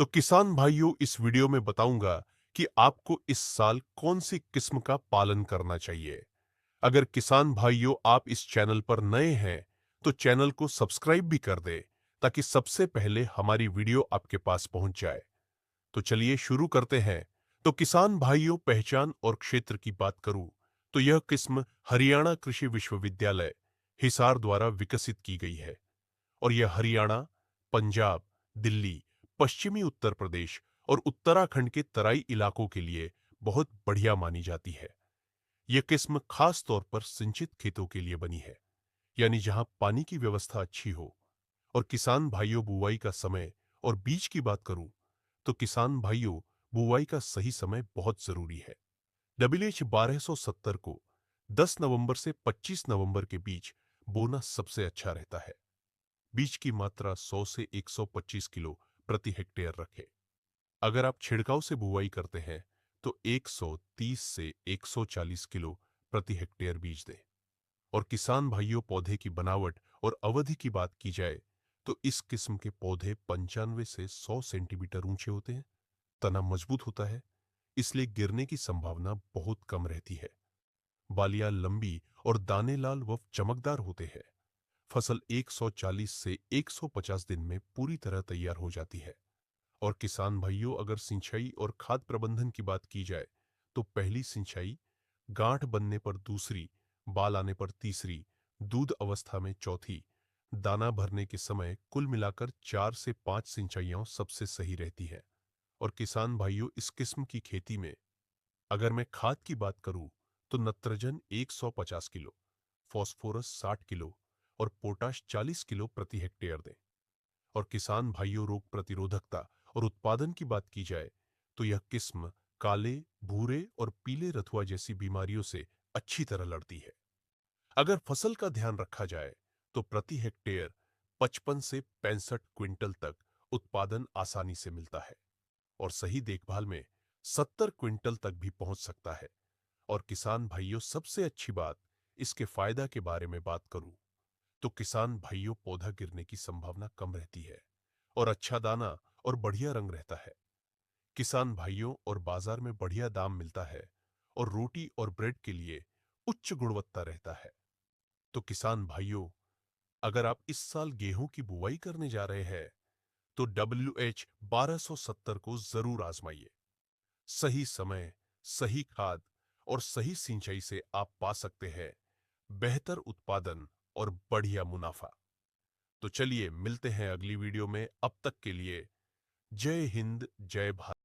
तो किसान भाइयों, इस वीडियो में बताऊंगा कि आपको इस साल कौन सी किस्म का पालन करना चाहिए। अगर किसान भाइयों आप इस चैनल पर नए हैं तो चैनल को सब्सक्राइब भी कर दें ताकि सबसे पहले हमारी वीडियो आपके पास पहुंच जाए। तो चलिए शुरू करते हैं। तो किसान भाइयों, पहचान और क्षेत्र की बात करूं तो यह किस्म हरियाणा कृषि विश्वविद्यालय हिसार द्वारा विकसित की गई है और यह हरियाणा, पंजाब, दिल्ली, पश्चिमी उत्तर प्रदेश और उत्तराखंड के तराई इलाकों के लिए बहुत बढ़िया मानी जाती है। यह किस्म खास तौर पर सिंचित खेतों के लिए बनी है, यानी जहां पानी की व्यवस्था अच्छी हो। और किसान भाइयों, बुवाई का समय और बीज की बात करूं तो किसान भाइयों, बुवाई का सही समय बहुत जरूरी है। WH 1270 को 10 नवंबर से 25 नवंबर के बीच बोना सबसे अच्छा रहता है। बीज की मात्रा 100 से 125 किलो प्रति हेक्टेयर रखें। अगर आप छिड़काव से बुवाई करते हैं तो 130 से 140 किलो प्रति हेक्टेयर बीज दें। और किसान भाइयों, पौधे की बनावट और अवधि की बात की जाए तो इस किस्म के पौधे 95 से 100 सेंटीमीटर ऊंचे होते हैं। तना मजबूत होता है, इसलिए गिरने की संभावना बहुत कम रहती है। बालियां लंबी और दाने लाल व चमकदार होते हैं। फसल 140 से 150 दिन में पूरी तरह तैयार हो जाती है। और किसान भाइयों, अगर सिंचाई और खाद प्रबंधन की बात की जाए तो पहली सिंचाई, गांठ बनने पर दूसरी, बाल आने पर तीसरी, दूध अवस्था में चौथी, दाना भरने के समय कुल मिलाकर 4 से 5 सिंचाइयां सबसे सही रहती है। और किसान भाइयों, इस किस्म की खेती में अगर मैं खाद की बात करूं तो नत्रजन 150 किलो, फास्फोरस 60 किलो और पोटाश 40 किलो प्रति हेक्टेयर दें। और किसान भाइयों, रोग प्रतिरोधकता और उत्पादन की बात की जाए तो यह किस्म काले, भूरे और पीले रथुआ जैसी बीमारियों से अच्छी तरह लड़ती है। अगर फसल का ध्यान रखा जाए तो प्रति हेक्टेयर 55 से 65 क्विंटल तक उत्पादन आसानी से मिलता है और सही देखभाल में 70 क्विंटल तक भी पहुंच सकता है। और किसान भाइयों, सबसे अच्छी बात, इसके फायदा के बारे में बात करूं तो किसान भाइयों, पौधा गिरने की संभावना कम रहती है और अच्छा दाना और बढ़िया रंग रहता है। किसान भाइयों, और बाजार में बढ़िया दाम मिलता है और रोटी और ब्रेड के लिए उच्च गुणवत्ता रहता है। तो किसान भाइयों, अगर आप इस साल गेहूं की बुवाई करने जा रहे हैं तो WH 1270 को जरूर आजमाइए। सही समय, सही खाद और सही सिंचाई से आप पा सकते हैं बेहतर उत्पादन और बढ़िया मुनाफा। तो चलिए मिलते हैं अगली वीडियो में। अब तक के लिए जय हिंद, जय भारत।